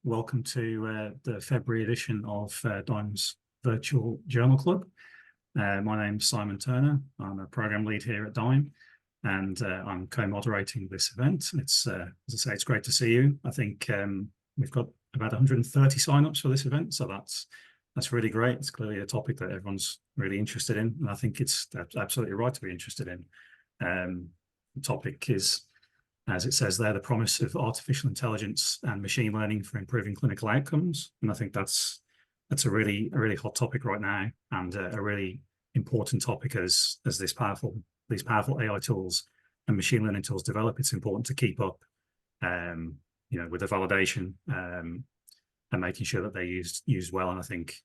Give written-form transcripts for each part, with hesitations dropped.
welcome to the February edition of DIME's Virtual Journal Club. My name's Simon Turner. I'm a program lead here at DIME, and I'm co-moderating this event. It's, as I say, it's great to see you. I think we've got about 130 signups for this event, so that's really great. It's clearly a topic that everyone's really interested in, and I think it's absolutely right to be interested in. The topic is, as it says there, the promise of artificial intelligence and machine learning for improving clinical outcomes. And I think that's a really hot topic right now, and a really important topic as these powerful AI tools and machine learning tools develop. It's important to keep up, with the validation and making sure that they're used well. And I think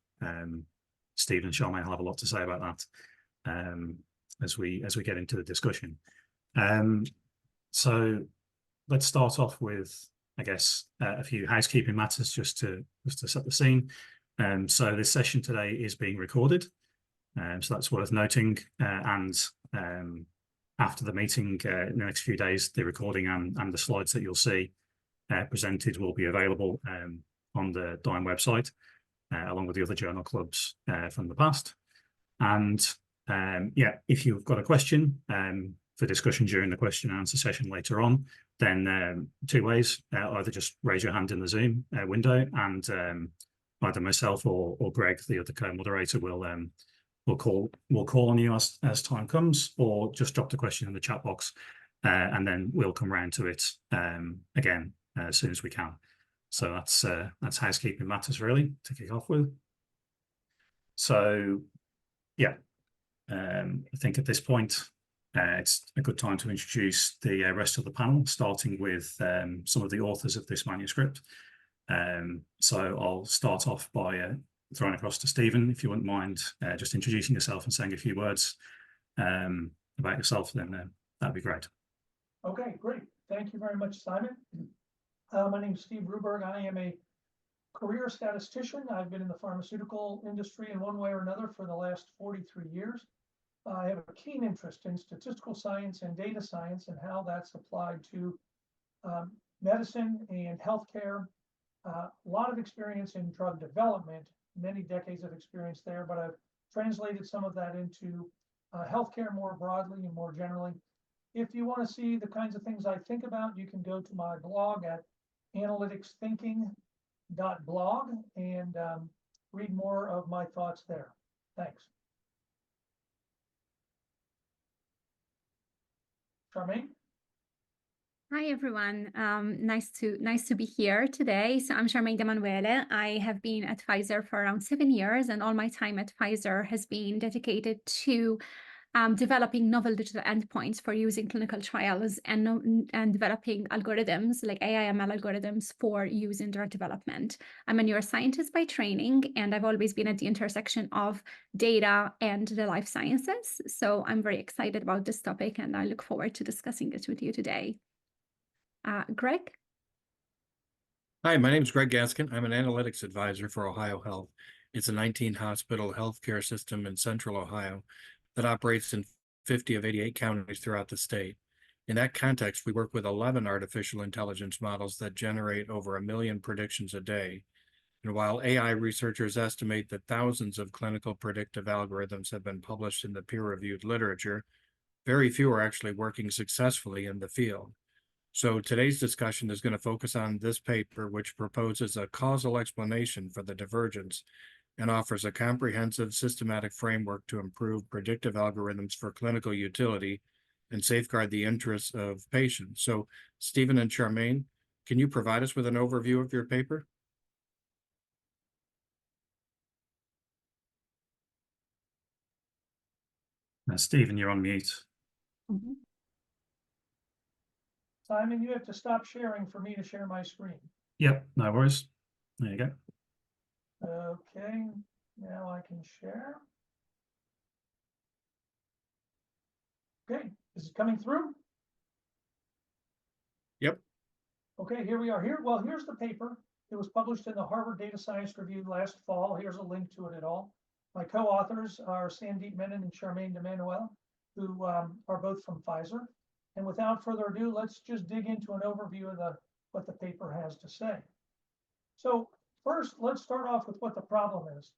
Stephen and Charmaine will have a lot to say about that as we get into the discussion. So let's start off with, I guess, a few housekeeping matters just to set the scene. So this session today is being recorded, so that's worth noting. And after the meeting, in the next few days, the recording and the slides that you'll see presented will be available on the DIME website, along with the other journal clubs from the past. And if you've got a question for discussion during the question and answer session later on, then two ways: either just raise your hand in the Zoom window, and either myself or Greg, the other co-moderator, will call on you as time comes, or just drop the question in the chat box, and then we'll come round to it again as soon as we can. So that's housekeeping matters really to kick off with. So I think at this point it's a good time to introduce the rest of the panel, starting with some of the authors of this manuscript. So I'll start off by throwing across to Stephen. If you wouldn't mind just introducing yourself and saying a few words about yourself, then that'd be great. Okay, great. Thank you very much, Simon. My name is Steve Ruberg. I am a career statistician. I've been in the pharmaceutical industry in one way or another for the last 43 years. I have a keen interest in statistical science and data science and how that's applied to medicine and healthcare. A lot of experience in drug development, many decades of experience there, but I've translated some of that into healthcare more broadly and more generally. If you want to see the kinds of things I think about, you can go to my blog at analyticsthinking.blog and read more of my thoughts there. Thanks. Charmaine? Hi everyone. Nice to be here today. So I'm Charmaine D'Emanuele. I have been at Pfizer for around 7 years, and all my time at Pfizer has been dedicated to developing novel digital endpoints for using clinical trials and developing algorithms like AI/ML algorithms for use in drug development. I'm a neuroscientist by training, and I've always been at the intersection of data and the life sciences. So I'm very excited about this topic, and I look forward to discussing it with you today. Greg? Hi, my name is Greg Gaskin. I'm an analytics advisor for Ohio Health. It's a 19-hospital healthcare system in central Ohio that operates in 50 of 88 counties throughout the state. In that context, we work with 11 artificial intelligence models that generate over 1 million predictions a day. And while AI researchers estimate that thousands of clinical predictive algorithms have been published in the peer-reviewed literature, very few are actually working successfully in the field. So today's discussion is going to focus on this paper, which proposes a causal explanation for the divergence and offers a comprehensive systematic framework to improve predictive algorithms for clinical utility and safeguard the interests of patients. So Stephen and Charmaine, can you provide us with an overview of your paper? Stephen, you're on mute. Mm-hmm. Simon, you have to stop sharing for me to share my screen. Yep, no worries. There you go. Okay, now I can share. Okay, is it coming through? Yep. Okay, here we are. Here's the paper. It was published in the Harvard Data Science Review last fall. Here's a link to it all. My co-authors are Sandeep Menon and Charmaine D'Emanuele, who are both from Pfizer. And without further ado, let's just dig into an overview of what the paper has to say. So first, let's start off with what the problem is.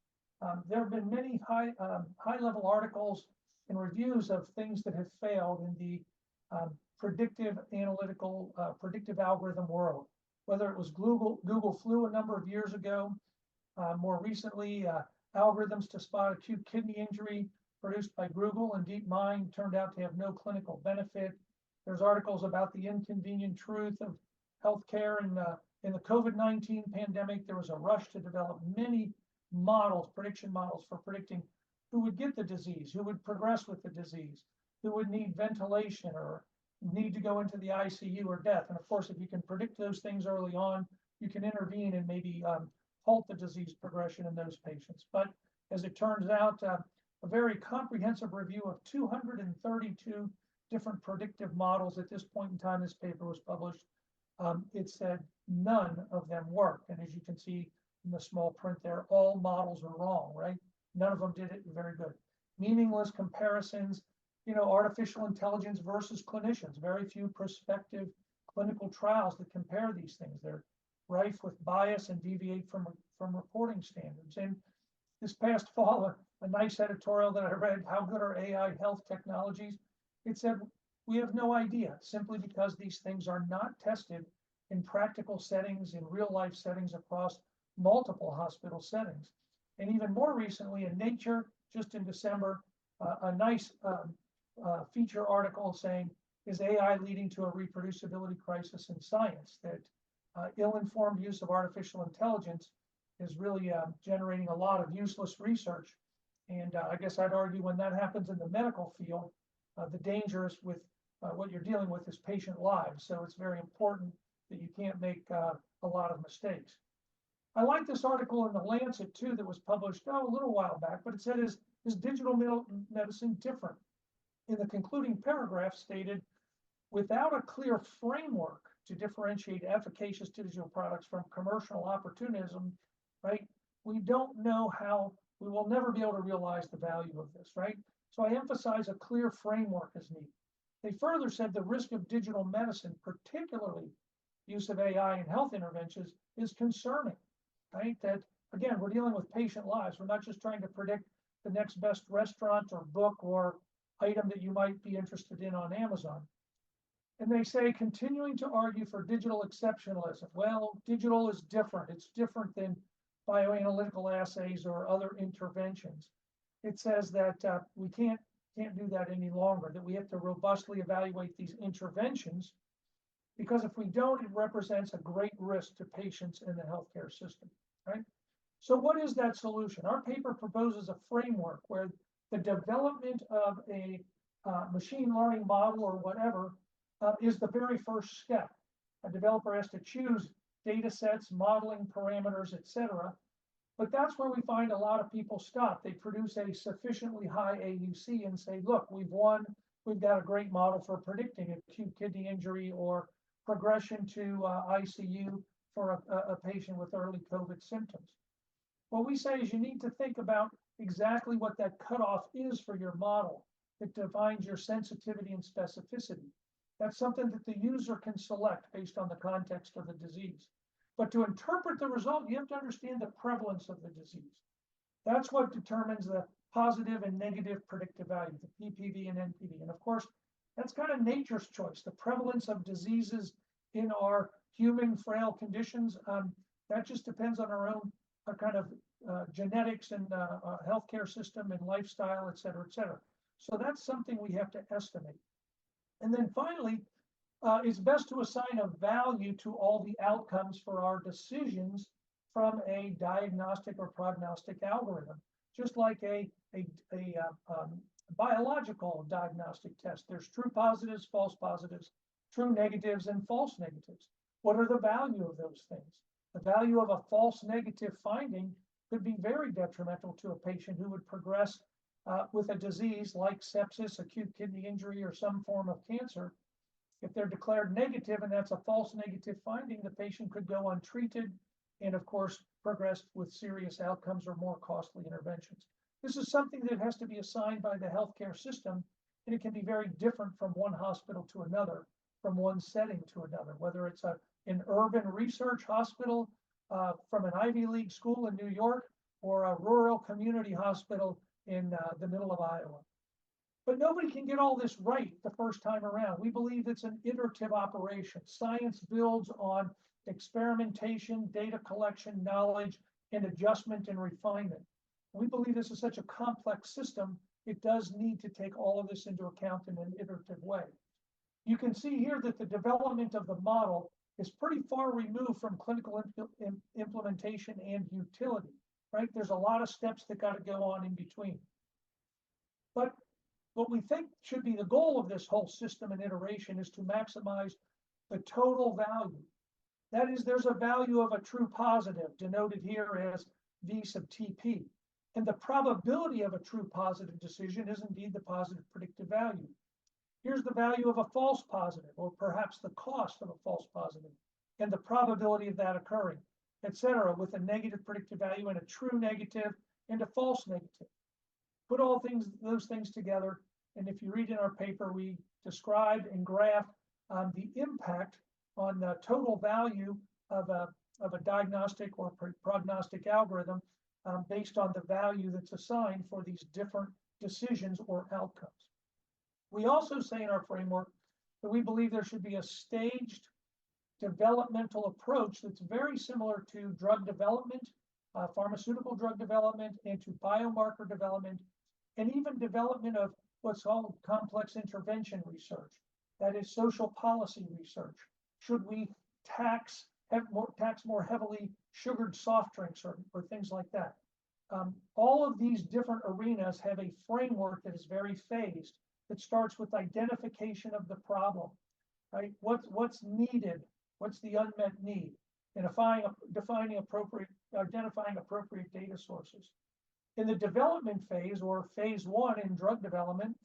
There have been many high-level articles and reviews of things that have failed in the predictive analytical, predictive algorithm world. Whether it was Google flu a number of years ago, more recently, algorithms to spot acute kidney injury produced by Google and DeepMind turned out to have no clinical benefit. There's articles about the inconvenient truth of healthcare, and in the COVID-19 pandemic, there was a rush to develop many models, prediction models for predicting who would get the disease, who would progress with the disease, who would need ventilation or need to go into the ICU or death. And of course, if you can predict those things early on, you can intervene and maybe halt the disease progression in those patients. But as it turns out, a very comprehensive review of 232 different predictive models at this point in time this paper was published, it said none of them worked. And as you can see in the small print there, all models are wrong, right? None of them did it very good. Meaningless comparisons, artificial intelligence versus clinicians, very few prospective clinical trials that compare these things. They're rife with bias and deviate from reporting standards. And this past fall, a nice editorial that I read, How Good Are AI Health Technologies? It said, we have no idea, simply because these things are not tested in practical settings, in real life settings across multiple hospital settings. And even more recently in Nature, just in December, a nice feature article saying, is AI leading to a reproducibility crisis in science? That ill-informed use of artificial intelligence is really generating a lot of useless research. And I guess I'd argue when that happens in the medical field, the danger is with what you're dealing with is patient lives. So it's very important that you can't make a lot of mistakes. I like this article in the Lancet too that was published a little while back, but it said, is digital medicine different? In the concluding paragraph stated, without a clear framework to differentiate efficacious digital products from commercial opportunism, right? We don't know how, we will never be able to realize the value of this, right? So I emphasize a clear framework is needed. They further said the risk of digital medicine, particularly use of AI in health interventions, is concerning, right? That, again, we're dealing with patient lives. We're not just trying to predict the next best restaurant or book or item that you might be interested in on Amazon. And they say, continuing to argue for digital exceptionalism. Well, digital is different. It's different than bioanalytical assays or other interventions. It says that we can't do that any longer, that we have to robustly evaluate these interventions, because if we don't, it represents a great risk to patients in the healthcare system, right? So what is that solution? Our paper proposes a framework where the development of a machine learning model or whatever is the very first step. A developer has to choose data sets, modeling parameters, etc. But that's where we find a lot of people stop. They produce a sufficiently high AUC and say, look, we've won. We've got a great model for predicting acute kidney injury or progression to ICU for a patient with early COVID symptoms. What we say is you need to think about exactly what that cutoff is for your model. It defines your sensitivity and specificity. That's something that the user can select based on the context of the disease. But to interpret the result, you have to understand the prevalence of the disease. That's what determines the positive and negative predictive value, the PPV and NPV. And of course, that's kind of nature's choice. The prevalence of diseases in our human frail conditions, that just depends on our own kind of genetics and healthcare system and lifestyle, et cetera, et cetera. So that's something we have to estimate. And then finally, it's best to assign a value to all the outcomes for our decisions from a diagnostic or prognostic algorithm, just like a biological diagnostic test. There's true positives, true negatives, and false negatives. What are the value of those things? The value of a false negative finding could be very detrimental to a patient who would progress with a disease like sepsis, acute kidney injury, or some form of cancer. If they're declared negative and that's a false negative finding, the patient could go untreated and, of course, progress with serious outcomes or more costly interventions. This is something that has to be assigned by the healthcare system, and it can be very different from one hospital to another, from one setting to another, whether it's an urban research hospital, from an Ivy League school in New York or a rural community hospital in the middle of Iowa. But nobody can get all this right the first time around. We believe it's an iterative operation. Science builds on experimentation, data collection, knowledge, and adjustment and refinement. We believe this is such a complex system, it does need to take all of this into account in an iterative way. You can see here that the development of the model is pretty far removed from clinical implementation and utility, right? There's a lot of steps that got to go on in between. But what we think should be the goal of this whole system and iteration is to maximize the total value. That is, there's a value of a true positive, denoted here as V sub TP. And the probability of a true positive decision is indeed the positive predictive value. Here's the value of a false positive, or perhaps the cost of a false positive, and the probability of that occurring, etc., with a negative predictive value and a true negative and a false negative. Put all those things together, and if you read in our paper, we describe and graph the impact on the total value of a diagnostic or prognostic algorithm based on the value that's assigned for these different decisions or outcomes. We also say in our framework that we believe there should be a staged developmental approach that's very similar to drug development, pharmaceutical drug development, and to biomarker development, and even development of what's called complex intervention research. That is social policy research. Should we tax more heavily sugared soft drinks or things like that? All of these different arenas have a framework that is very phased. That starts with identification of the problem, right? What's needed? What's the unmet need? And identifying appropriate data sources. In the development phase, or phase one in drug development,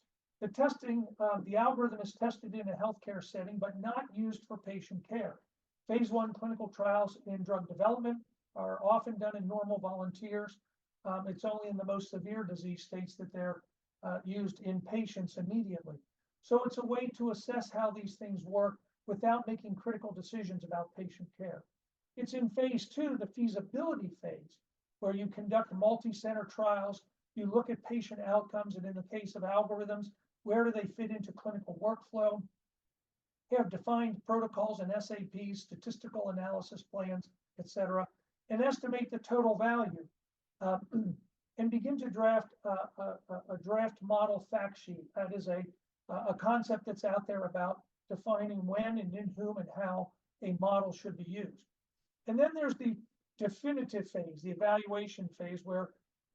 the algorithm is tested in a healthcare setting, but not used for patient care. Phase one clinical trials in drug development are often done in normal volunteers. It's only in the most severe disease states that they're used in patients immediately. So it's a way to assess how these things work without making critical decisions about patient care. It's in phase two, the feasibility phase, where you conduct multi-center trials, you look at patient outcomes, and in the case of algorithms, where do they fit into clinical workflow? You have defined protocols and SAPs, statistical analysis plans, etc., and estimate the total value. And begin to draft a draft model fact sheet. That is a concept that's out there about defining when and in whom and how a model should be used. And then there's the definitive phase, the evaluation phase, where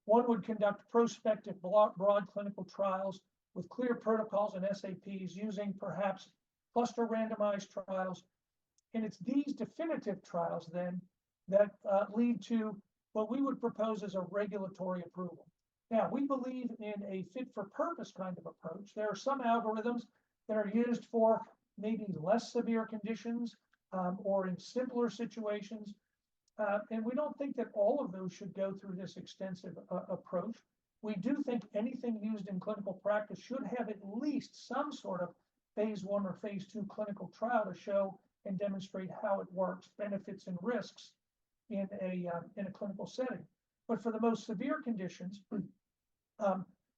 one would conduct prospective broad clinical trials with clear protocols and SAPs using perhaps cluster randomized trials. And it's these definitive trials then that lead to what we would propose as a regulatory approval. Now, we believe in a fit for purpose kind of approach. There are some algorithms that are used for maybe less severe conditions or in simpler situations. And we don't think that all of those should go through this extensive approach. We do think anything used in clinical practice should have at least some sort of phase one or phase two clinical trial to show and demonstrate how it works, benefits and risks in a clinical setting. But for the most severe conditions,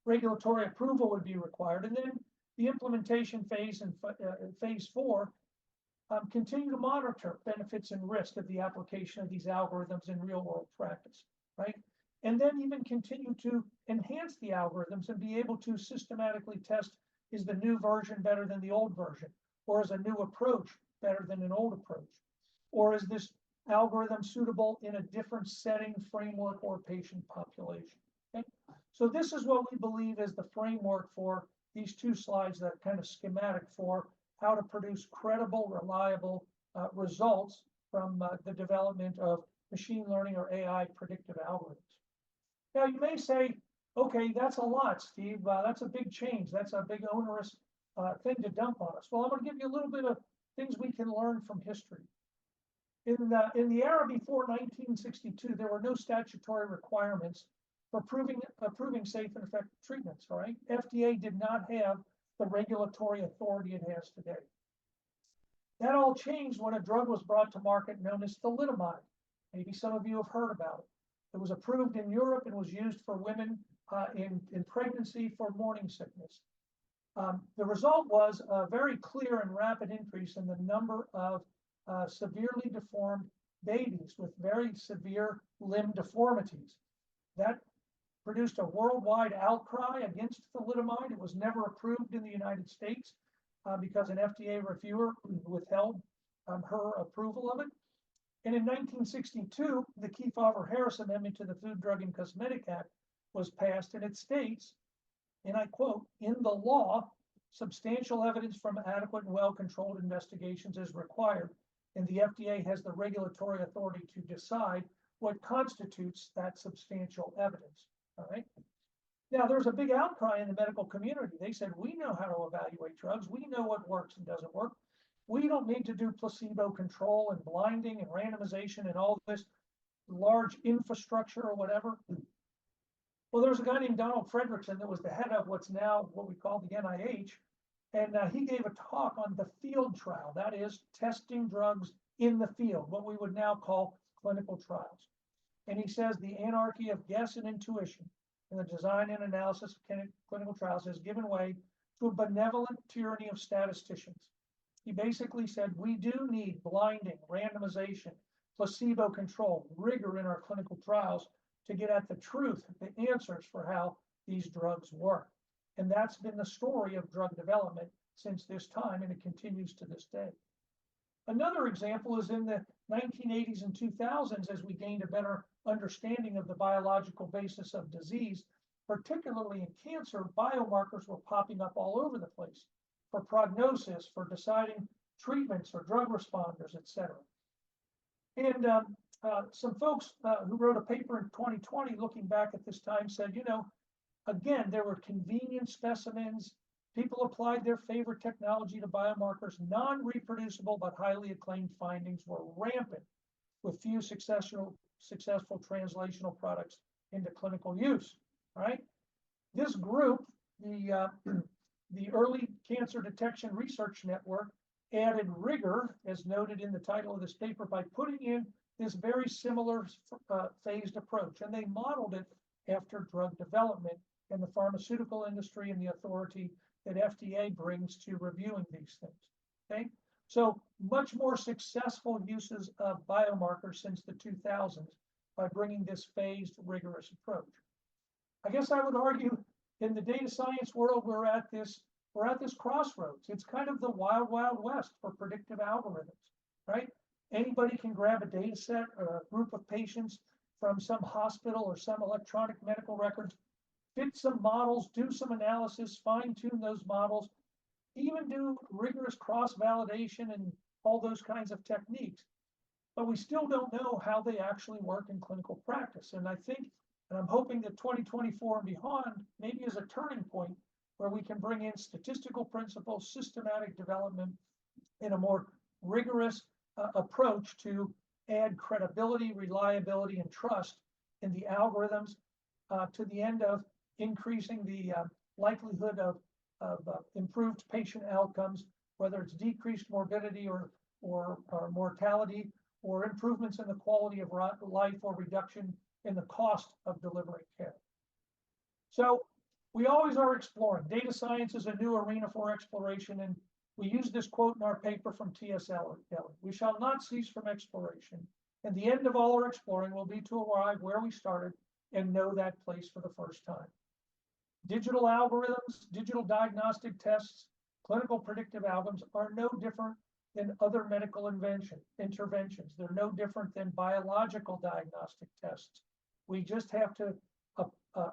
regulatory approval would be required. And then the implementation phase and phase four continue to monitor benefits and risk of the application of these algorithms in real world practice, right? And then even continue to enhance the algorithms and be able to systematically test, is the new version better than the old version? Or is a new approach better than an old approach? Or is this algorithm suitable in a different setting, framework, or patient population? Okay? So this is what we believe is the framework for these two slides, that kind of schematic for how to produce credible, reliable results from the development of machine learning or AI predictive algorithms. Now you may say, okay, that's a lot, Steve. That's a big change. That's a big onerous thing to dump on us. Well, I'm going to give you a little bit of things we can learn from history. In the era before 1962, there were no statutory requirements for approving safe and effective treatments, all right? FDA did not have the regulatory authority it has today. That all changed when a drug was brought to market known as thalidomide. Maybe some of you have heard about it. It was approved in Europe and was used for women in pregnancy for morning sickness. The result was a very clear and rapid increase in the number of severely deformed babies with very severe limb deformities. That produced a worldwide outcry against thalidomide. It was never approved in the United States because an FDA reviewer withheld her approval of it. And in 1962, the Kefauver-Harris Amendment to the Food, Drug, and Cosmetic Act was passed, and it states, and I quote, "In the law, substantial evidence from adequate and well-controlled investigations is required, and the FDA has the regulatory authority to decide what constitutes that substantial evidence." All right. Now, there's a big outcry in the medical community. They said, we know how to evaluate drugs. We know what works and doesn't work. We don't need to do placebo control and blinding and randomization and all this large infrastructure or whatever. Well, there's a guy named Donald Fredrickson that was the head of what's now what we call the NIH. And he gave a talk on the field trial. That is testing drugs in the field, what we would now call clinical trials. And he says the anarchy of guess and intuition in the design and analysis of clinical trials has given way to a benevolent tyranny of statisticians. He basically said we do need blinding, randomization, placebo control, rigor in our clinical trials to get at the truth, the answers for how these drugs work. And that's been the story of drug development since this time, and it continues to this day. Another example is in the 1980s and 2000s, as we gained a better understanding of the biological basis of disease, particularly in cancer, biomarkers were popping up all over the place for prognosis, for deciding treatments or drug responders, et cetera. And some folks who wrote a paper in 2020 looking back at this time said, you know, again, there were convenient specimens. People applied their favorite technology to biomarkers. Non-reproducible but highly acclaimed findings were rampant with few successful translational products into clinical use. Right? This group, the Early Cancer Detection Research Network, added rigor, as noted in the title of this paper, by putting in this very similar phased approach, and they modeled it after drug development and the pharmaceutical industry and the authority that FDA brings to reviewing these things. Okay, so much more successful uses of biomarkers since the 2000s by bringing this phased, rigorous approach. I guess I would argue in the data science world, we're at this crossroads. It's kind of the wild, wild west for predictive algorithms, right? Anybody can grab a data set or a group of patients from some hospital or some electronic medical records, fit some models, do some analysis, fine-tune those models, even do rigorous cross-validation and all those kinds of techniques. But we still don't know how they actually work in clinical practice. And I think, and I'm hoping that 2024 and beyond maybe is a turning point where we can bring in statistical principles, systematic development, in a more rigorous approach to add credibility, reliability, and trust in the algorithms to the end of increasing the likelihood of improved patient outcomes, whether it's decreased morbidity or mortality, or improvements in the quality of life, or reduction in the cost of delivering care. So we always are exploring. Data science is a new arena for exploration, and we use this quote in our paper from T.S. Eliot. We shall not cease from exploration, and the end of all our exploring will be to arrive where we started and know that place for the first time. Digital algorithms, digital diagnostic tests, clinical predictive algorithms are no different than other medical interventions. They're no different than biological diagnostic tests. We just have to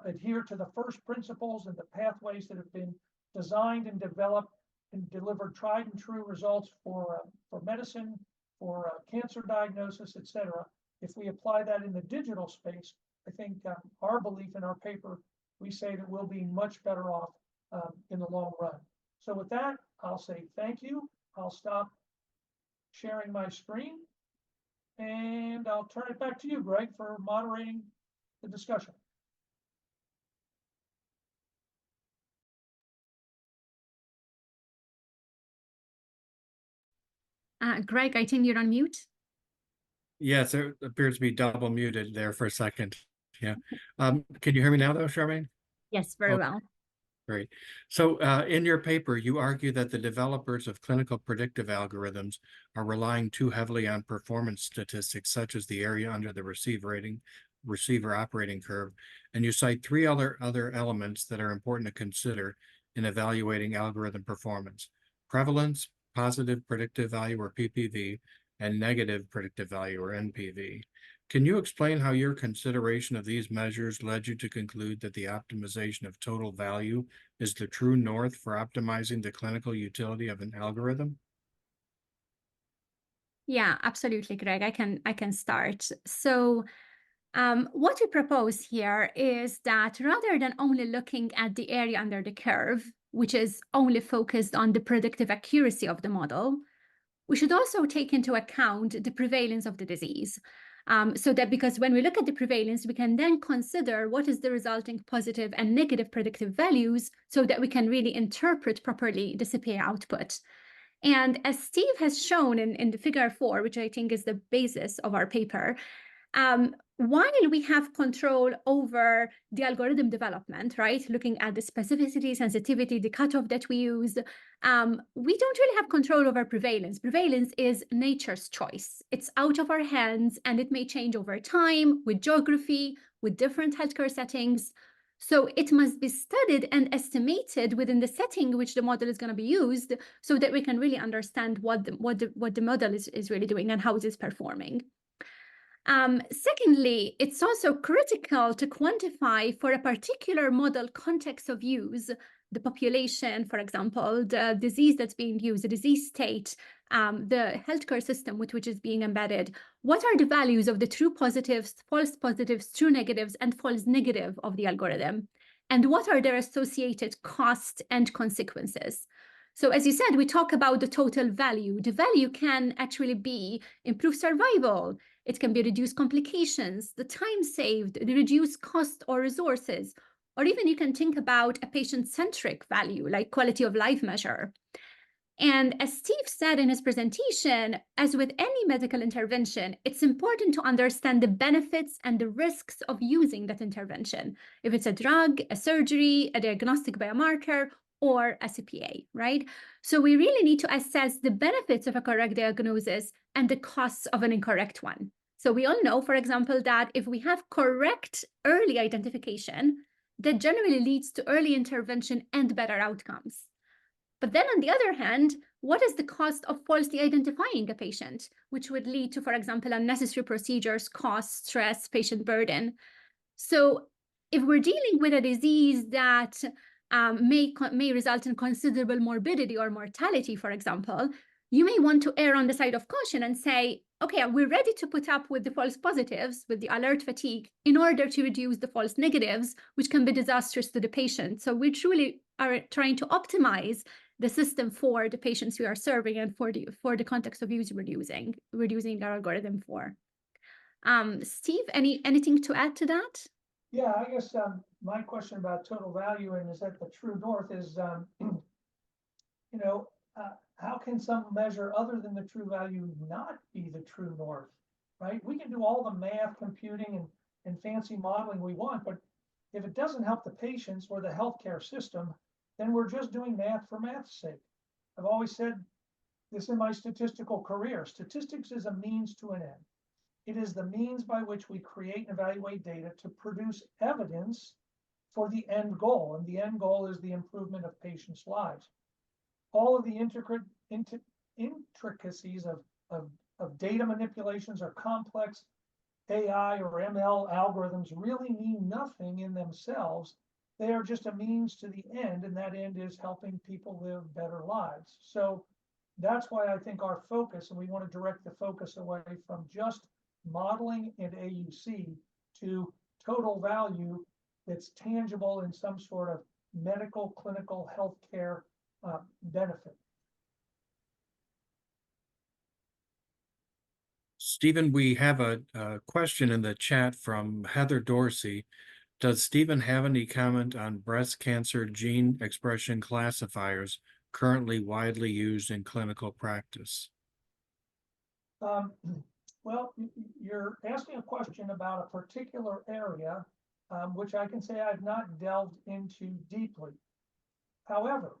adhere to the first principles and the pathways that have been designed and developed and delivered tried and true results for medicine, for cancer diagnosis, et cetera. If we apply that in the digital space, I think our belief in our paper, we say that we'll be much better off in the long run. So with that, I'll say thank you. I'll stop sharing my screen, and I'll turn it back to you, Greg, for moderating the discussion. Greg, I think you're on mute. Yes, there appears to be double muted there for a second. Yeah. Can you hear me now though, Charmaine? Yes, very well. Great. So in your paper, you argue that the developers of clinical predictive algorithms are relying too heavily on performance statistics, such as the area under the receiver operating curve. And you cite three other elements that are important to consider in evaluating algorithm performance: prevalence, positive predictive value, or PPV, and negative predictive value, or NPV. Can you explain how your consideration of these measures led you to conclude that the optimization of total value is the true north for optimizing the clinical utility of an algorithm? Yeah, absolutely, Greg. I can start. So what we propose here is that rather than only looking at the area under the curve, which is only focused on the predictive accuracy of the model, we should also take into account the prevalence of the disease. So that because when we look at the prevalence, we can then consider what is the resulting positive and negative predictive values so that we can really interpret properly the CPA output. And as Steve has shown in the figure 4, which I think is the basis of our paper, while we have control over the algorithm development, right, looking at the specificity, sensitivity, the cutoff that we use, we don't really have control over prevalence. Prevalence is nature's choice. It's out of our hands, and it may change over time with geography, with different healthcare settings. So it must be studied and estimated within the setting which the model is going to be used, so that we can really understand what the model is really doing and how it is performing. Secondly, it's also critical to quantify for a particular model context of use, the population, for example, the disease that's being used, the disease state, the healthcare system with which is being embedded. What are the values of the true positives, true negatives, and false negative of the algorithm? And what are their associated costs and consequences? So as you said, we talk about the total value. The value can actually be improved survival. It can be reduced complications, the time saved, the reduced cost or resources, or even you can think about a patient-centric value like quality of life measure. And as Steve said in his presentation, as with any medical intervention, it's important to understand the benefits and the risks of using that intervention. If it's a drug, a surgery, a diagnostic biomarker, or a CPA, right? So we really need to assess the benefits of a correct diagnosis and the costs of an incorrect one. So we all know, for example, that if we have correct early identification, that generally leads to early intervention and better outcomes. But then on the other hand, what is the cost of falsely identifying a patient, which would lead to, for example, unnecessary procedures, cost, stress, patient burden? So if we're dealing with a disease that may result in considerable morbidity or mortality, for example, you may want to err on the side of caution and say, okay, we're ready to put up with the false positives, with the alert fatigue, in order to reduce the false negatives, which can be disastrous to the patient. So we truly are trying to optimize the system for the patients we are serving and for the context of use we're using our algorithm for. Steve, anything to add to that? Yeah, I guess my question about total value and is that the true north is, how can some measure other than the true value not be the true north, right? We can do all the math, computing, and fancy modeling we want, but if it doesn't help the patients or the healthcare system, then we're just doing math for math's sake. I've always said this in my statistical career. Statistics is a means to an end. It is the means by which we create and evaluate data to produce evidence for the end goal. And the end goal is the improvement of patients' lives. All of the intricacies of data manipulations or complex AI or ML algorithms really mean nothing in themselves. They are just a means to the end, and that end is helping people live better lives. So that's why I think our focus, and we want to direct the focus away from just modeling and AUC to total value that's tangible in some sort of medical, clinical, healthcare benefit. Stephen, we have a question in the chat from Heather Dorsey. Does Stephen have any comment on breast cancer gene expression classifiers currently widely used in clinical practice? Well, you're asking a question about a particular area, which I can say I've not delved into deeply. However,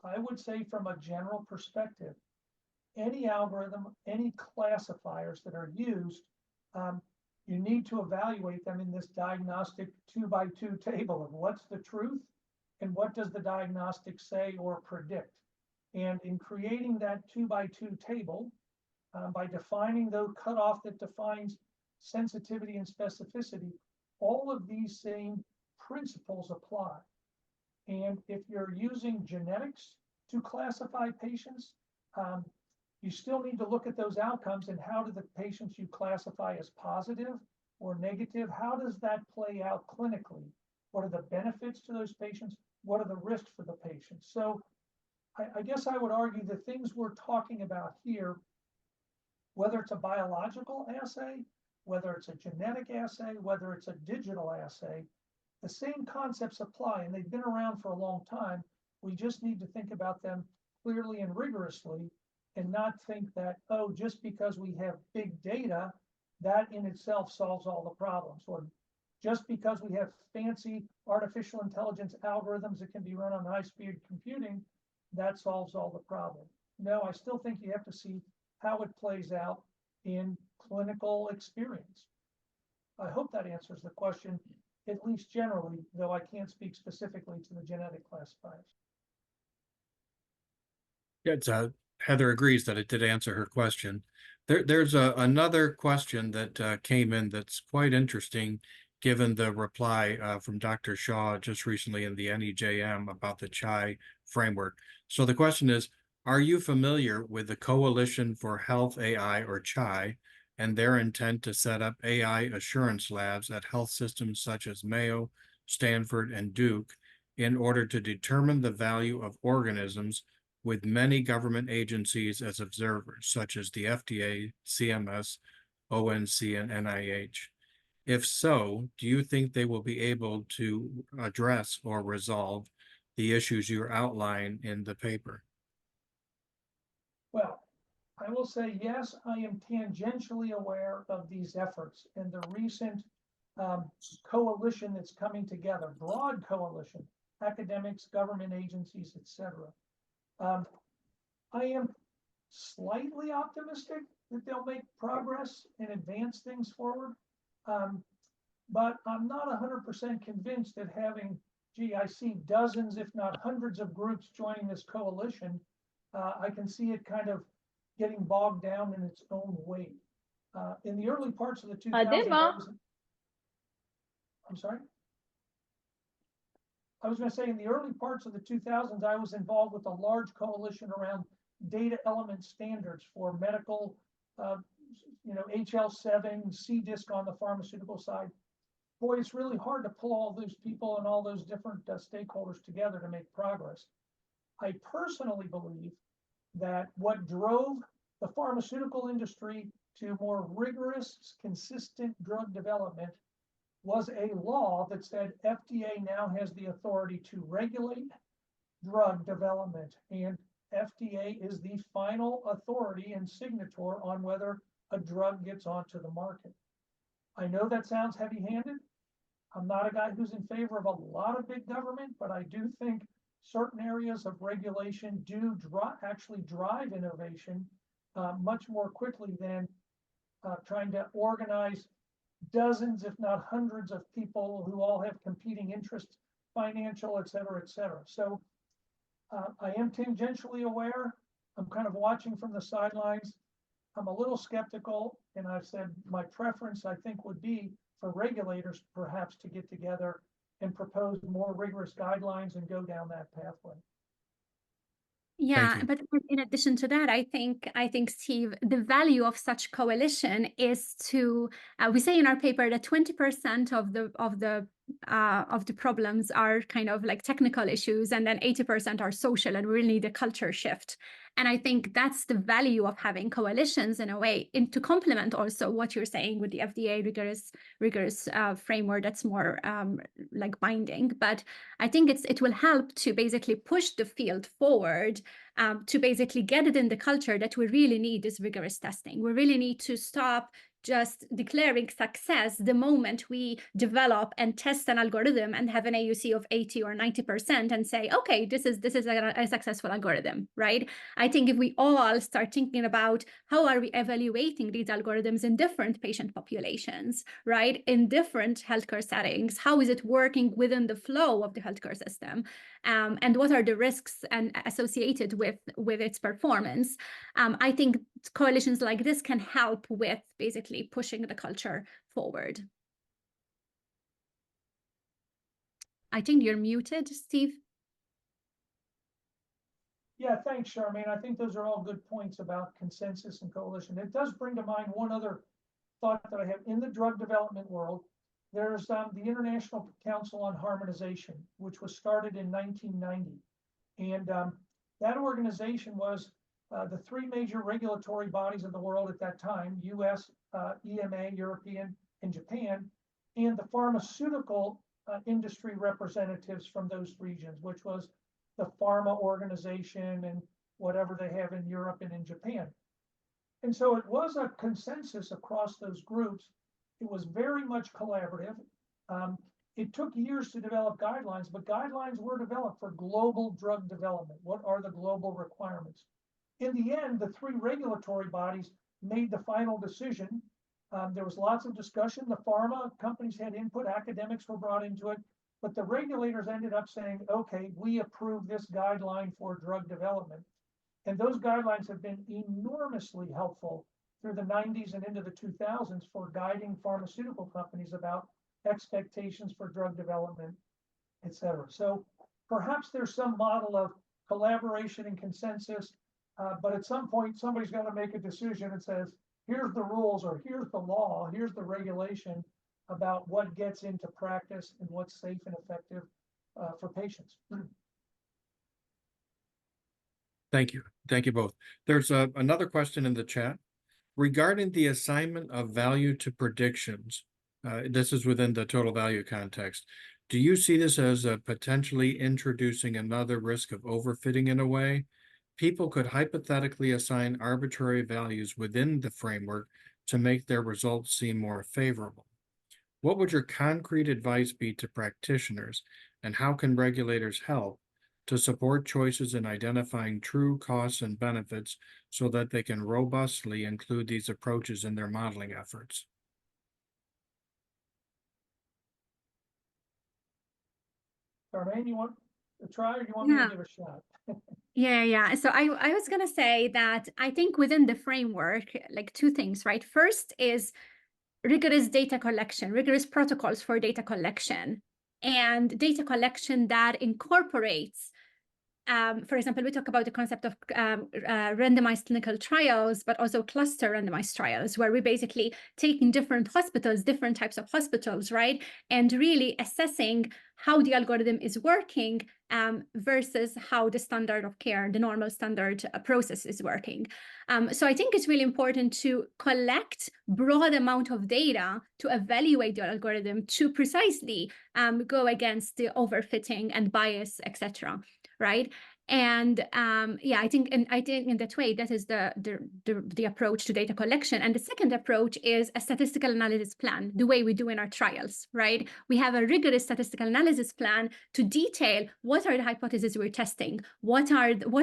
I would say from a general perspective, any algorithm, any classifiers that are used, you need to evaluate them in this diagnostic 2x2 table of what's the truth and what does the diagnostic say or predict. And in creating that 2x2 table, by defining the cutoff that defines sensitivity and specificity, all of these same principles apply. And if you're using genetics to classify patients, you still need to look at those outcomes and how do the patients you classify as positive or negative, how does that play out clinically? What are the benefits to those patients? What are the risks for the patients? So I guess I would argue the things we're talking about here, whether it's a biological assay, whether it's a genetic assay, whether it's a digital assay, the same concepts apply, and they've been around for a long time. We just need to think about them clearly and rigorously and not think that, oh, just because we have big data, that in itself solves all the problems. Or just because we have fancy artificial intelligence algorithms that can be run on high-speed computing, that solves all the problem. No, I still think you have to see how it plays out in clinical experience. I hope that answers the question, at least generally, though I can't speak specifically to the genetic classifiers. Yeah, Heather agrees that it did answer her question. There's another question that came in that's quite interesting, given the reply from Dr. Shaw just recently in the NEJM about the CHI framework. So the question is, are you familiar with the Coalition for Health AI, or CHI, and their intent to set up AI assurance labs at health systems such as Mayo, Stanford, and Duke in order to determine the value of organisms with many government agencies as observers, such as the FDA, CMS, ONC, and NIH? If so, do you think they will be able to address or resolve the issues you outline in the paper? Well, I will say, yes, I am tangentially aware of these efforts and the recent coalition that's coming together, broad coalition, academics, government agencies, etc. I am slightly optimistic that they'll make progress and advance things forward, but I'm not 100% convinced that having, I see dozens, if not hundreds of groups joining this coalition, I can see it kind of getting bogged down in its own weight. In the early parts of the 2000s, I'm sorry? I was going to say, in the early parts of the 2000s, I was involved with a large coalition around data element standards for medical, HL7, CDISC on the pharmaceutical side. Boy, it's really hard to pull all those people and all those different stakeholders together to make progress. I personally believe that what drove the pharmaceutical industry to more rigorous, consistent drug development was a law that said FDA now has the authority to regulate drug development, and FDA is the final authority and signator on whether a drug gets onto the market. I know that sounds heavy-handed. I'm not a guy who's in favor of a lot of big government, but I do think certain areas of regulation do actually drive innovation much more quickly than trying to organize dozens, if not hundreds, of people who all have competing interests, financial, et cetera, et cetera. So I am tangentially aware. I'm kind of watching from the sidelines. I'm a little skeptical, and I've said my preference, I think, would be for regulators perhaps to get together and propose more rigorous guidelines and go down that pathway. Yeah, but in addition to that, I think, Steve, the value of such coalition is to, we say in our paper that 20% of the problems are kind of like technical issues, and then 80% are social, and we really need a culture shift. And I think that's the value of having coalitions in a way, to complement also what you're saying with the FDA rigorous framework that's more like binding. But I think it will help to basically push the field forward, to basically get it in the culture that we really need this rigorous testing. We really need to stop just declaring success the moment we develop and test an algorithm and have an AUC of 80 or 90% and say, okay, this is a successful algorithm, right? I think if we all start thinking about how are we evaluating these algorithms in different patient populations, right? In different healthcare settings, how is it working within the flow of the healthcare system? And what are the risks and associated with its performance? I think coalitions like this can help with basically pushing the culture forward. I think you're muted, Steve. Yeah, thanks, Charmaine. I think those are all good points about consensus and coalition. It does bring to mind one other thought that I have in the drug development world. There's the International Council on Harmonization, which was started in 1990. And that organization was the three major regulatory bodies of the world at that time, US, EMA, European, and Japan, and the pharmaceutical industry representatives from those regions, which was the pharma organization and whatever they have in Europe and in Japan. And so it was a consensus across those groups. It was very much collaborative. It took years to develop guidelines, but guidelines were developed for global drug development. What are the global requirements? In the end, the three regulatory bodies made the final decision. There was lots of discussion. The pharma companies had input, academics were brought into it, but the regulators ended up saying, okay, we approve this guideline for drug development. And those guidelines have been enormously helpful through the 90s and into the 2000s for guiding pharmaceutical companies about expectations for drug development, et cetera. So perhaps there's some model of collaboration and consensus, but at some point, somebody's got to make a decision that says, here's the rules, or here's the law, here's the regulation about what gets into practice and what's safe and effective for patients. Thank you. Thank you both. There's another question in the chat regarding the assignment of value to predictions. This is within the total value context. Do you see this as potentially introducing another risk of overfitting in a way? People could hypothetically assign arbitrary values within the framework to make their results seem more favorable. What would your concrete advice be to practitioners, and how can regulators help to support choices in identifying true costs and benefits so that they can robustly include these approaches in their modeling efforts? Charmaine, you want to try, or you want me to give a shot? Yeah. So I was going to say that I think within the framework, like two things, right? First is rigorous data collection, rigorous protocols for data collection, and data collection that incorporates, for example, we talk about the concept of randomized clinical trials, but also cluster randomized trials, where we're basically taking different hospitals, different types of hospitals, right? And really assessing how the algorithm is working versus how the standard of care, the normal standard process is working. So I think it's really important to collect broad amount of data to evaluate the algorithm to precisely go against the overfitting and bias, etc. Right? And I think in that way, that is the approach to data collection. And the second approach is a statistical analysis plan, the way we do in our trials, right? We have a rigorous statistical analysis plan to detail what are the hypotheses we're testing, what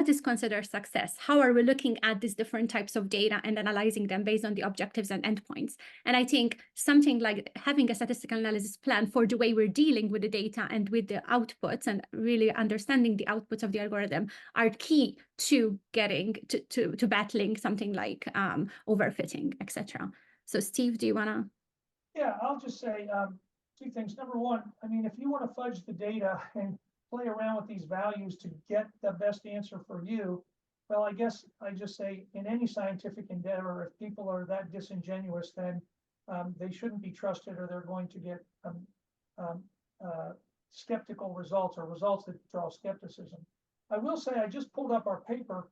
is considered success, how are we looking at these different types of data and analyzing them based on the objectives and endpoints. And I think something like having a statistical analysis plan for the way we're dealing with the data and with the outputs and really understanding the outputs of the algorithm are key to getting to battling something like overfitting, etc. So Steve, do you want to? Yeah, I'll just say two things. Number one, I mean, if you want to fudge the data and play around with these values to get the best answer for you, well, I guess I just say in any scientific endeavor, if people are that disingenuous, then they shouldn't be trusted, or they're going to get skeptical results, or results that draw skepticism. I will say I just pulled up our paper,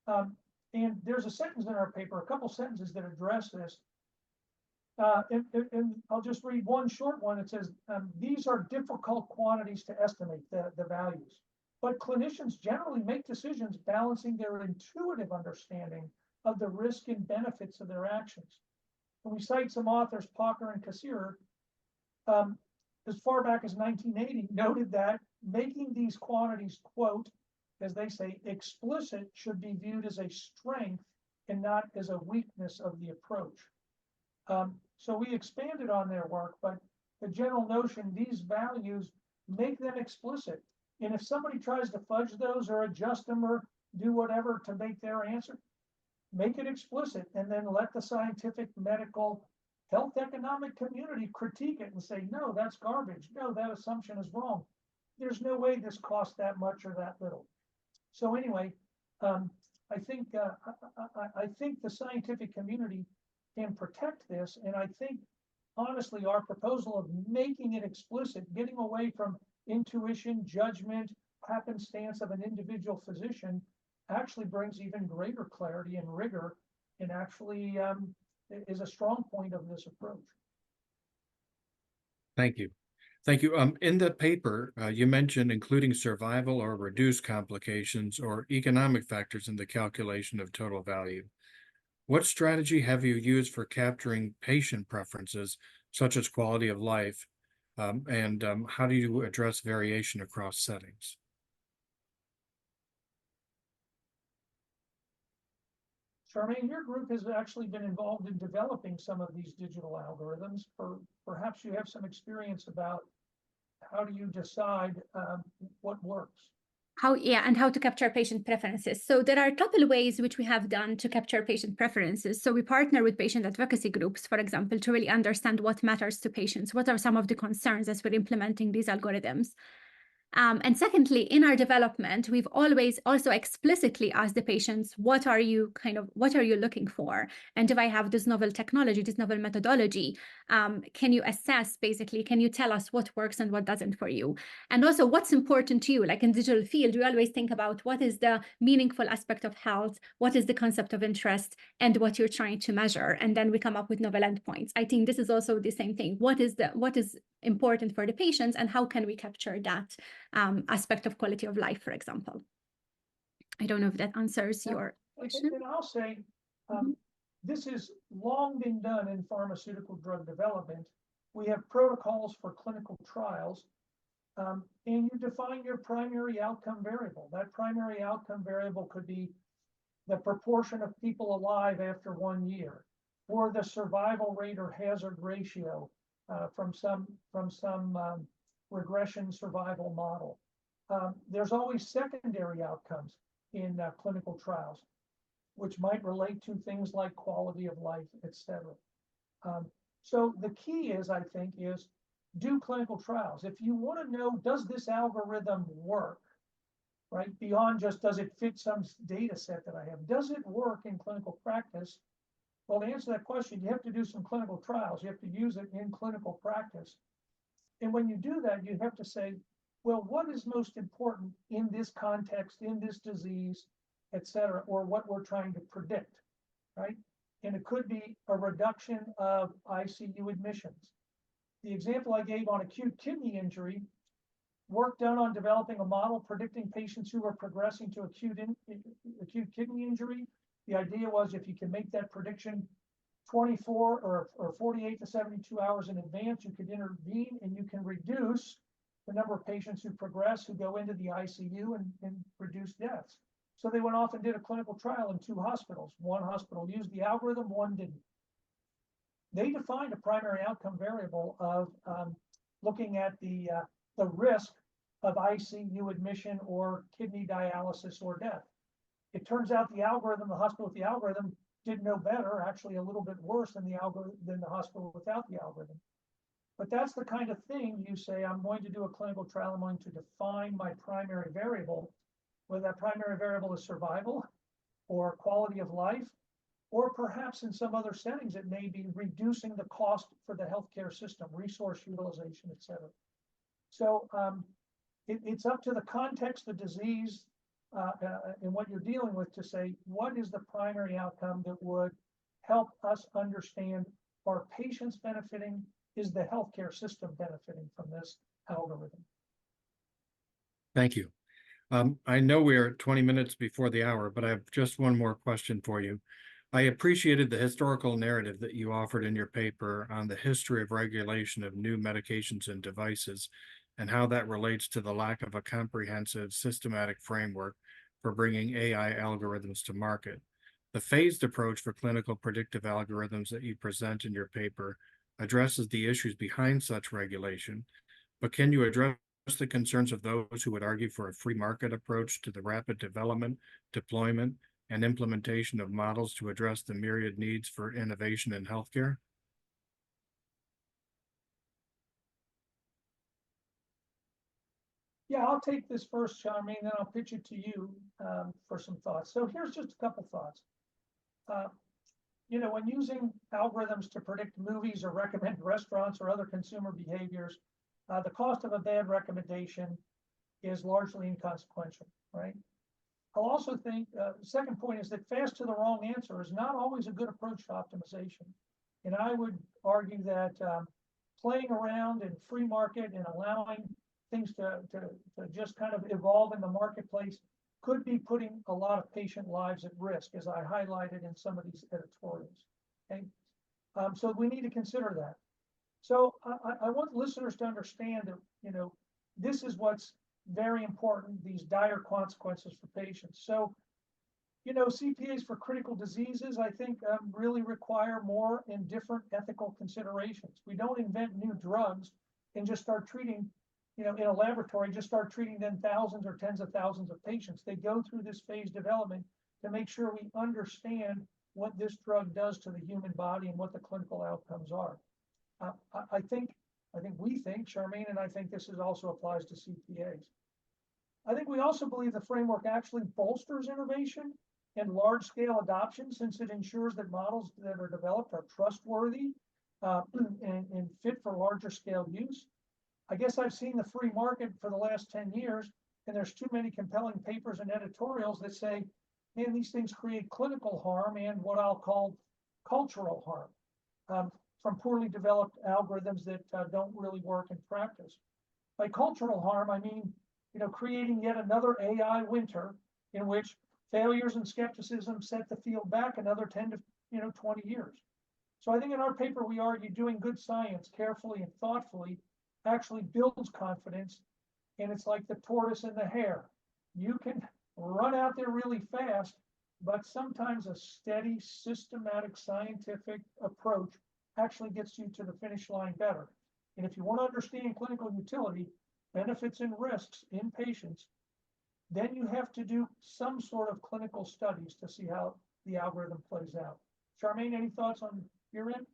and there's a sentence in our paper, a couple sentences that address this. And I'll just read one short one. It says, these are difficult quantities to estimate, the values, but clinicians generally make decisions balancing their intuitive understanding of the risk and benefits of their actions. And we cite some authors, Parker and Kassir, as far back as 1980, noted that making these quantities, quote, as they say, explicit should be viewed as a strength and not as a weakness of the approach. So we expanded on their work, but the general notion, these values, make them explicit. And if somebody tries to fudge those or adjust them or do whatever to make their answer, make it explicit, and then let the scientific, medical, health economic community critique it and say, no, that's garbage. No, that assumption is wrong. There's no way this costs that much or that little. So anyway, I think the scientific community can protect this, and I think honestly our proposal of making it explicit, getting away from intuition, judgment, happenstance of an individual physician, actually brings even greater clarity and rigor, and actually is a strong point of this approach. Thank you. Thank you. In the paper, you mentioned including survival or reduced complications or economic factors in the calculation of total value. What strategy have you used for capturing patient preferences, such as quality of life, and how do you address variation across settings? Charmaine, your group has actually been involved in developing some of these digital algorithms. Perhaps you have some experience about how do you decide what works? How to capture patient preferences. So there are a couple of ways which we have done to capture patient preferences. So we partner with patient advocacy groups, for example, to really understand what matters to patients. What are some of the concerns as we're implementing these algorithms? And secondly, in our development, we've always also explicitly asked the patients, what are you looking for? And if I have this novel technology, this novel methodology, can you assess, basically, can you tell us what works and what doesn't for you? And also what's important to you? Like in digital field, we always think about what is the meaningful aspect of health, what is the concept of interest, and what you're trying to measure. And then we come up with novel endpoints. I think this is also the same thing. What is important for the patients, and how can we capture that aspect of quality of life, for example? I don't know if that answers your question. And I'll say, this has long been done in pharmaceutical drug development. We have protocols for clinical trials, and you define your primary outcome variable. That primary outcome variable could be the proportion of people alive after 1 year, or the survival rate or hazard ratio from some regression survival model. There's always secondary outcomes in clinical trials, which might relate to things like quality of life, etc. So the key is, I think, is do clinical trials. If you want to know, does this algorithm work, right? Beyond just, does it fit some data set that I have? Does it work in clinical practice? Well, to answer that question, you have to do some clinical trials. You have to use it in clinical practice. And when you do that, you have to say, well, what is most important in this context, in this disease, et cetera, or what we're trying to predict, right? And it could be a reduction of ICU admissions. The example I gave on acute kidney injury, work done on developing a model predicting patients who are progressing to acute kidney injury. The idea was if you can make that prediction 24 or 48 to 72 hours in advance, you could intervene and you can reduce the number of patients who progress, who go into the ICU, and reduce deaths. So they went off and did a clinical trial in 2 hospitals. One hospital used the algorithm, one didn't. They defined a primary outcome variable of looking at the risk of ICU admission or kidney dialysis or death. It turns out the hospital with the algorithm did no better, actually a little bit worse than the hospital without the algorithm. But that's the kind of thing you say, I'm going to do a clinical trial, I'm going to define my primary variable, whether that primary variable is survival or quality of life, or perhaps in some other settings, it may be reducing the cost for the healthcare system, resource utilization, et cetera. So it's up to the context, the disease, and what you're dealing with to say, what is the primary outcome that would help us understand, are patients benefiting? Is the healthcare system benefiting from this algorithm? Thank you. I know we are 20 minutes before the hour, but I have just one more question for you. I appreciated the historical narrative that you offered in your paper on the history of regulation of new medications and devices and how that relates to the lack of a comprehensive, systematic framework for bringing AI algorithms to market. The phased approach for clinical predictive algorithms that you present in your paper addresses the issues behind such regulation, but can you address the concerns of those who would argue for a free market approach to the rapid development, deployment, and implementation of models to address the myriad needs for innovation in healthcare? Yeah, I'll take this first, Charmaine, then I'll pitch it to you for some thoughts. So here's just a couple thoughts. When using algorithms to predict movies or recommend restaurants or other consumer behaviors, the cost of a bad recommendation is largely inconsequential, right? I'll also think, the second point is that fast to the wrong answer is not always a good approach to optimization. And I would argue that playing around in free market and allowing things to just kind of evolve in the marketplace could be putting a lot of patient lives at risk, as I highlighted in some of these editorials. Okay, so we need to consider that. So I want listeners to understand that this is what's very important, these dire consequences for patients. So CPAs for critical diseases, I think, really require more and different ethical considerations. We don't invent new drugs and just start treating, in a laboratory, just start treating then thousands or tens of thousands of patients. They go through this phase development to make sure we understand what this drug does to the human body and what the clinical outcomes are. We think, Charmaine, and I think this also applies to CPAs. I think we also believe the framework actually bolsters innovation and large-scale adoption, since it ensures that models that are developed are trustworthy and fit for larger scale use. I guess I've seen the free market for the last 10 years, and there's too many compelling papers and editorials that say, man, these things create clinical harm and what I'll call cultural harm from poorly developed algorithms that don't really work in practice. By cultural harm, I mean, creating yet another AI winter in which failures and skepticism set the field back another 10 to 20 years. So I think in our paper, we argue doing good science carefully and thoughtfully actually builds confidence. And it's like the tortoise and the hare. You can run out there really fast, but sometimes a steady, systematic, scientific approach actually gets you to the finish line better. And if you want to understand clinical utility, benefits and risks in patients, then you have to do some sort of clinical studies to see how the algorithm plays out. Charmaine, any thoughts on your end?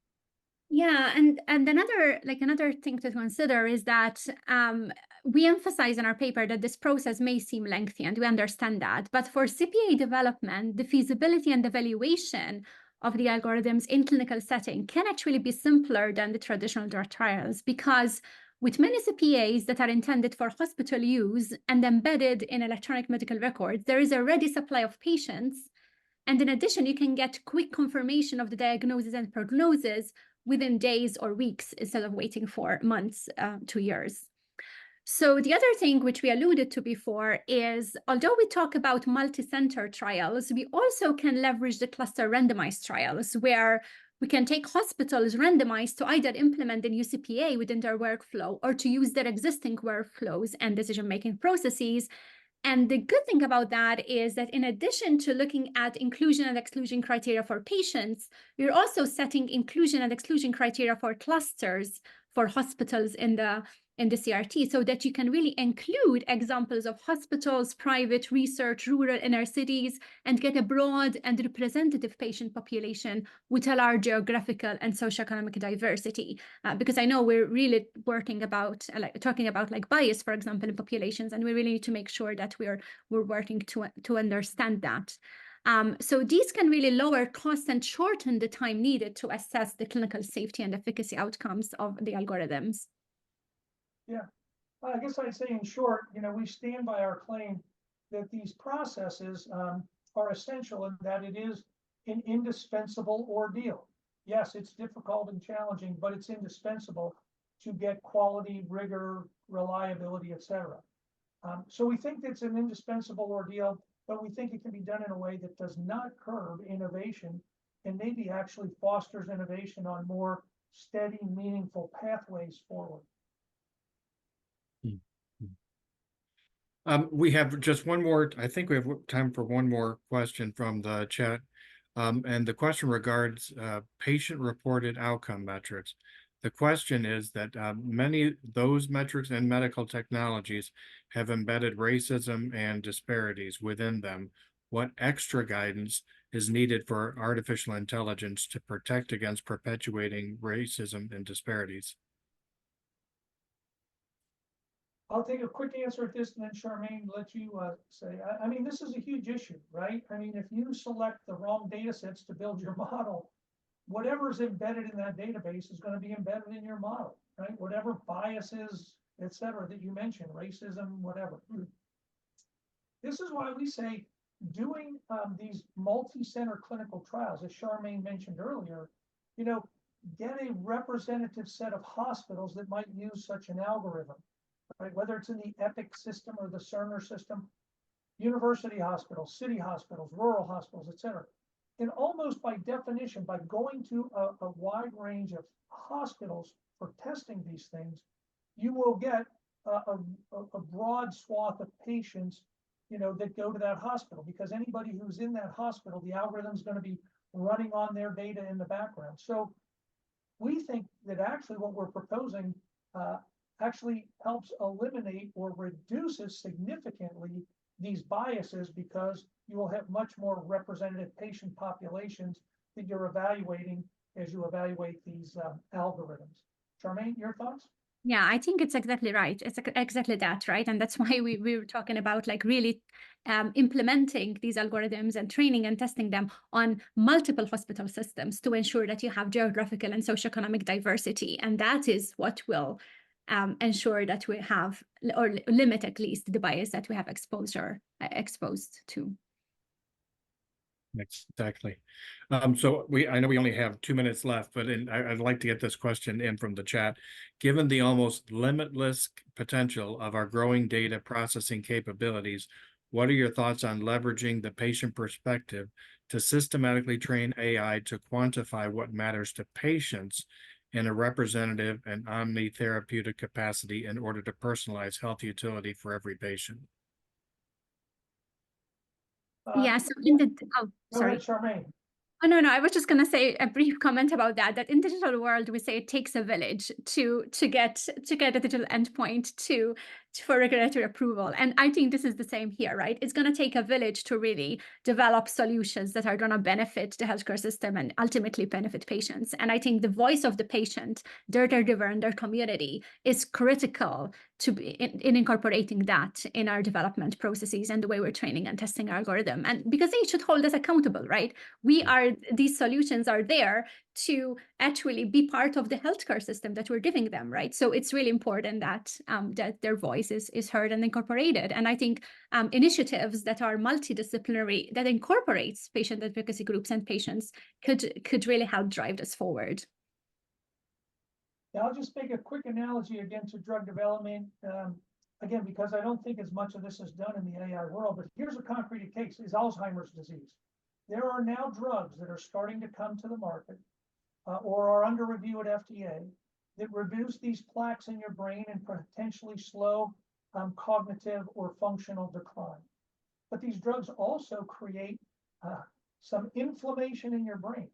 Yeah, and another thing to consider is that we emphasize in our paper that this process may seem lengthy, and we understand that. But for CPA development, the feasibility and evaluation of the algorithms in clinical setting can actually be simpler than the traditional drug trials, because with many CPAs that are intended for hospital use and embedded in electronic medical records, there is a ready supply of patients. And in addition, you can get quick confirmation of the diagnosis and prognosis within days or weeks instead of waiting for months to years. So the other thing which we alluded to before is, although we talk about multi-center trials, we also can leverage the cluster randomized trials, where we can take hospitals randomized to either implement the new CPA within their workflow or to use their existing workflows and decision-making processes. And the good thing about that is that in addition to looking at inclusion and exclusion criteria for patients, we're also setting inclusion and exclusion criteria for clusters for hospitals in the CRT, so that you can really include examples of hospitals, private, research, rural, inner cities, and get a broad and representative patient population with a large geographical and socioeconomic diversity. Because I know we're really talking about bias, for example, in populations, and we really need to make sure that we're working to understand that. So these can really lower costs and shorten the time needed to assess the clinical safety and efficacy outcomes of the algorithms. Yeah, I guess I'd say in short, we stand by our claim that these processes are essential and that it is an indispensable ordeal. Yes, it's difficult and challenging, but it's indispensable to get quality, rigor, reliability, etc. So we think it's an indispensable ordeal, but we think it can be done in a way that does not curb innovation and maybe actually fosters innovation on more steady, meaningful pathways forward. We have just one more, I think we have time for one more question from the chat. And the question regards patient-reported outcome metrics. The question is that many those metrics and medical technologies have embedded racism and disparities within them. What extra guidance is needed for artificial intelligence to protect against perpetuating racism and disparities? I'll take a quick answer at this, and then Charmaine, let you say. I mean, this is a huge issue, right? I mean, if you select the wrong data sets to build your model, whatever's embedded in that database is going to be embedded in your model, right? Whatever biases, et cetera, that you mentioned, racism, whatever. This is why we say doing these multi-center clinical trials, as Charmaine mentioned earlier, you know, get a representative set of hospitals that might use such an algorithm. Right, whether it's in the EPIC system or the Cerner system, university hospitals, city hospitals, rural hospitals, et cetera. And almost by definition, by going to a wide range of hospitals for testing these things, you will get a broad swath of patients, you know, that go to that hospital, because anybody who's in that hospital, the algorithm is going to be running on their data in the background. So we think that actually what we're proposing actually helps eliminate or reduces significantly these biases, because you will have much more representative patient populations that you're evaluating as you evaluate these algorithms. Charmaine, your thoughts? Yeah, I think it's exactly right. It's exactly that, right? And that's why we were talking about like really implementing these algorithms and training and testing them on multiple hospital systems to ensure that you have geographical and socioeconomic diversity. And that is what will ensure that we have, or limit at least, the bias that we have exposed to. Exactly. So I know we only have 2 minutes left, but I'd like to get this question in from the chat. Given the almost limitless potential of our growing data processing capabilities, what are your thoughts on leveraging the patient perspective to systematically train AI to quantify what matters to patients in a representative and omni-therapeutic capacity in order to personalize health utility for every patient? Yeah, so in the, oh, Go sorry. ahead, Charmaine. Oh, no, I was just going to say a brief comment about that in digital world, we say it takes a village to get a digital endpoint for regulatory approval. And I think this is the same here, right? It's going to take a village to really develop solutions that are going to benefit the healthcare system and ultimately benefit patients. And I think the voice of the patient, their caregiver and their community is critical to be in incorporating that in our development processes and the way we're training and testing our algorithm. And because they should hold us accountable, right? These solutions are there to actually be part of the healthcare system that we're giving them, right? So it's really important that that their voice is heard and incorporated. And I think initiatives that are multidisciplinary, that incorporates patient advocacy groups and patients could really help drive this forward. Yeah, I'll just make a quick analogy again to drug development. Again, because I don't think as much of this is done in the AI world, but here's a concrete case, is Alzheimer's disease. There are now drugs that are starting to come to the market or are under review at FDA that reduce these plaques in your brain and potentially slow cognitive or functional decline. But these drugs also create some inflammation in your brain,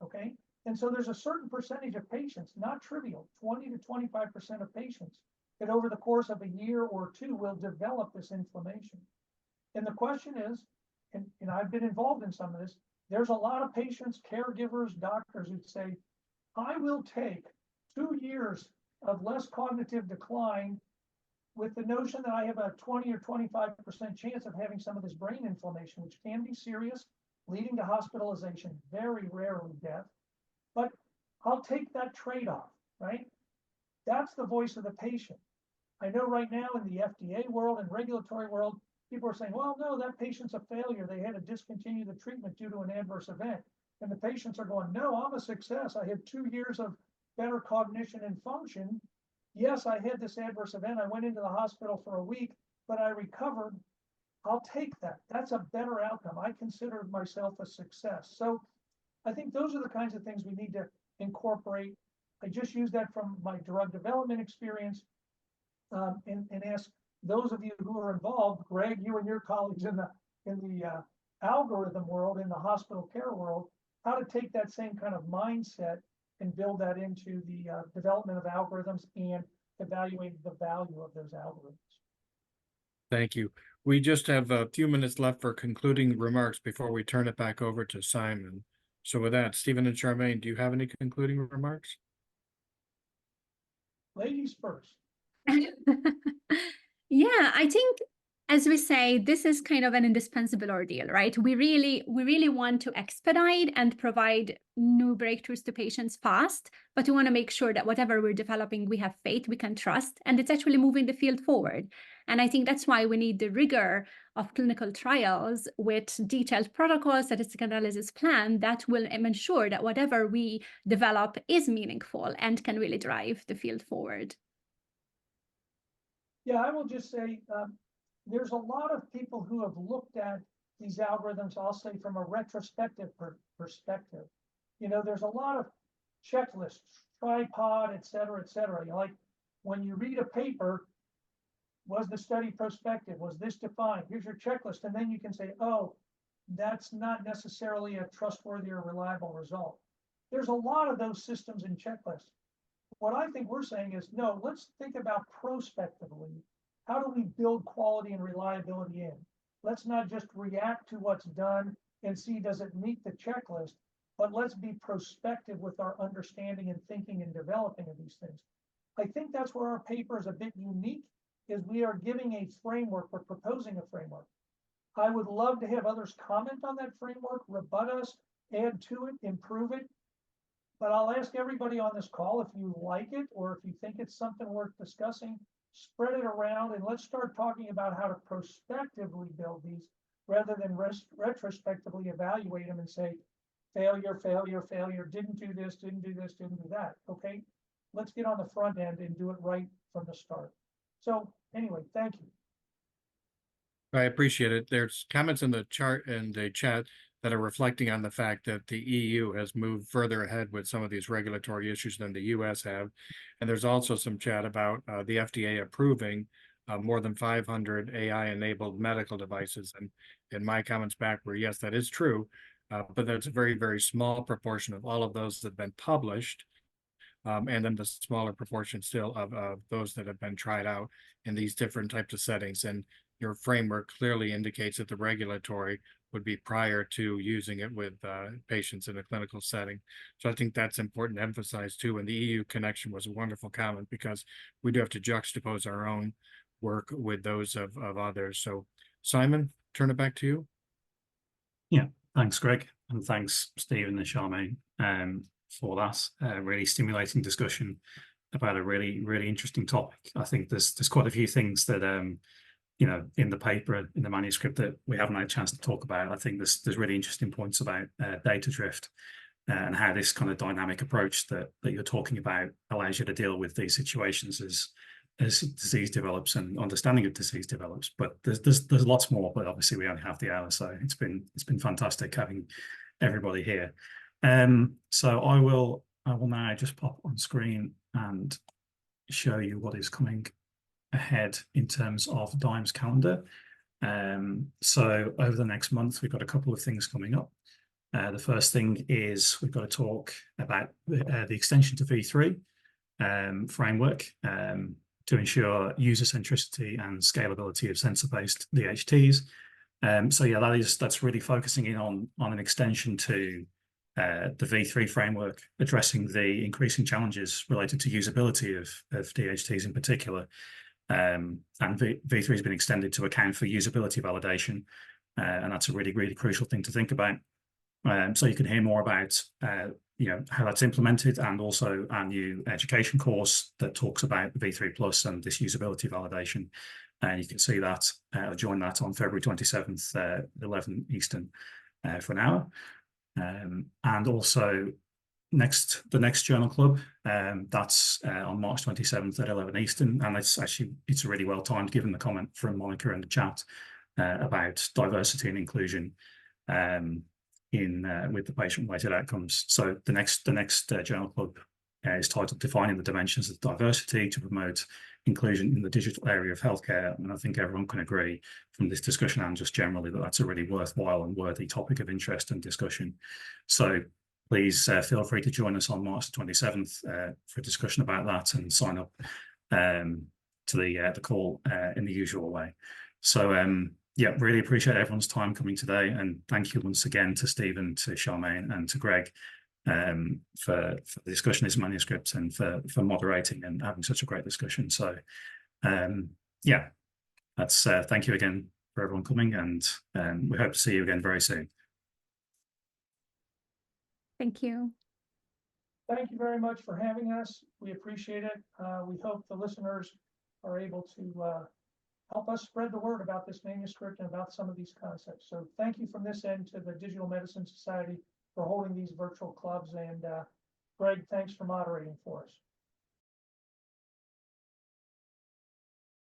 okay? And so there's a certain percentage of patients, not trivial, 20 to 25% of patients, that over the course of a year or two will develop this inflammation. And the question is, and I've been involved in some of this, there's a lot of patients, caregivers, doctors who'd say, I will take 2 years of less cognitive decline with the notion that I have a 20 or 25% chance of having some of this brain inflammation, which can be serious, leading to hospitalization, very rarely death. But I'll take that trade-off, right? That's the voice of the patient. I know right now in the FDA world and regulatory world, people are saying, well, no, that patient's a failure. They had to discontinue the treatment due to an adverse event. And the patients are going, no, I'm a success. I had 2 years of better cognition and function. Yes, I had this adverse event. I went into the hospital for a week, but I recovered. I'll take that. That's a better outcome. I consider myself a success. So I think those are the kinds of things we need to incorporate. I just used that from my drug development experience, and ask those of you who are involved, Greg, you and your colleagues in the algorithm world, in the hospital care world, how to take that same kind of mindset and build that into the development of algorithms and evaluate the value of those algorithms. Thank you. We just have a few minutes left for concluding remarks before we turn it back over to Simon. So with that, Stephen and Charmaine, do you have any concluding remarks? Ladies first. Yeah, I think, as we say, this is kind of an indispensable ordeal, right? We really want to expedite and provide new breakthroughs to patients fast, but we want to make sure that whatever we're developing, we have faith, we can trust, and it's actually moving the field forward. And I think that's why we need the rigor of clinical trials with detailed protocols, statistical analysis plan that will ensure that whatever we develop is meaningful and can really drive the field forward. Yeah, I will just say, there's a lot of people who have looked at these algorithms, I'll say from a retrospective perspective. You know, there's a lot of checklists, tripod, et cetera, et cetera. You know, like when you read a paper, was the study prospective? Was this defined? Here's your checklist. And then you can say, oh, that's not necessarily a trustworthy or reliable result. There's a lot of those systems and checklists. What I think we're saying is, no, let's think about prospectively. How do we build quality and reliability in? Let's not just react to what's done and see, does it meet the checklist, but let's be prospective with our understanding and thinking and developing of these things. I think that's where our paper is a bit unique, is we are giving a framework, we're proposing a framework. I would love to have others comment on that framework, rebut us, add to it, improve it. But I'll ask everybody on this call, if you like it, or if you think it's something worth discussing, spread it around and let's start talking about how to prospectively build these rather than retrospectively evaluate them and say, failure, failure, failure, didn't do this, didn't do this, didn't do that. Okay, let's get on the front end and do it right from the start. So anyway, thank you. I appreciate it. There's comments in the chart and the chat that are reflecting on the fact that the EU has moved further ahead with some of these regulatory issues than the US have. And there's also some chat about the FDA approving more than 500 AI-enabled medical devices. And in my comments back were, yes, that is true, but that's a very, very small proportion of all of those that have been published. And then the smaller proportion still of those that have been tried out in these different types of settings. And your framework clearly indicates that the regulatory would be prior to using it with patients in a clinical setting. So I think that's important to emphasize too. And the EU connection was a wonderful comment because we do have to juxtapose our own work with those of others. So Simon, turn it back to you. Yeah, thanks, Greg. And thanks, Stephen and Charmaine, for that really stimulating discussion about a really, really interesting topic. I think there's quite a few things that you know, in the paper, in the manuscript that we haven't had a chance to talk about. I think there's really interesting points about data drift and how this kind of dynamic approach that you're talking about allows you to deal with these situations as disease develops and understanding of disease develops. But there's lots more, but obviously we only have the hour, so it's been fantastic having everybody here. So I will now just pop on screen and show you what is coming ahead in terms of DIME's calendar. So over the next month, we've got a couple of things coming up. The first thing is we've got to talk about the extension to V3 framework to ensure user centricity and scalability of sensor-based DHTs. So yeah, that's really focusing in on an extension to the V3 framework, addressing the increasing challenges related to usability of DHTs in particular. And V3 has been extended to account for usability validation, and that's a really, really crucial thing to think about. So you can hear more about you know, how that's implemented, and also our new education course that talks about V3 Plus and this usability validation. And you can see that or join that on February 27th, 11 Eastern for an hour. And also the next journal club, that's on March 27th at 11 Eastern, and it's a really well timed given the comment from Monica in the chat about diversity and inclusion. in with the patient-related outcomes. So the next journal club is titled "Defining the Dimensions of Diversity to Promote Inclusion in the Digital Area of Healthcare." And I think everyone can agree from this discussion and just generally that that's a really worthwhile and worthy topic of interest and discussion. So please feel free to join us on March 27th for a discussion about that, and sign up to the call in the usual way. So yeah, really appreciate everyone's time coming today, and thank you once again to Stephen, to Charmaine, and to Greg for the discussion of this manuscript, and for moderating and having such a great discussion. So yeah, that's thank you again for everyone coming, and we hope to see you again very soon. Thank you. Thank you very much for having us. We appreciate it. We hope the listeners are able to help us spread the word about this manuscript and about some of these concepts. So thank you from this end to the Digital Medicine Society for holding these virtual clubs. And Greg, thanks for moderating for us.